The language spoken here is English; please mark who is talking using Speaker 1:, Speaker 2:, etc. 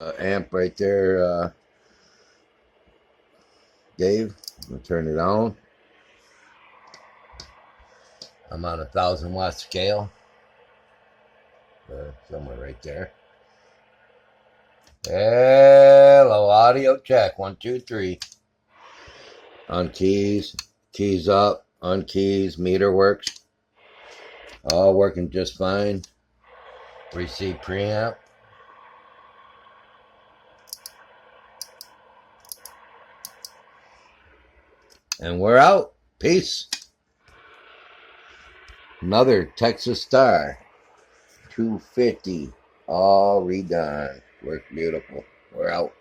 Speaker 1: Amp right there, Dave. I'm gonna turn it on. I'm on 1,000 watt scale. Somewhere right there. Hello, audio check. 1, 2, 3. On keys, keys up, on keys, meter works. All working just fine. Receive preamp. And we're out. Peace. Another Texas Star. 250. All redone. Worked beautiful. We're out.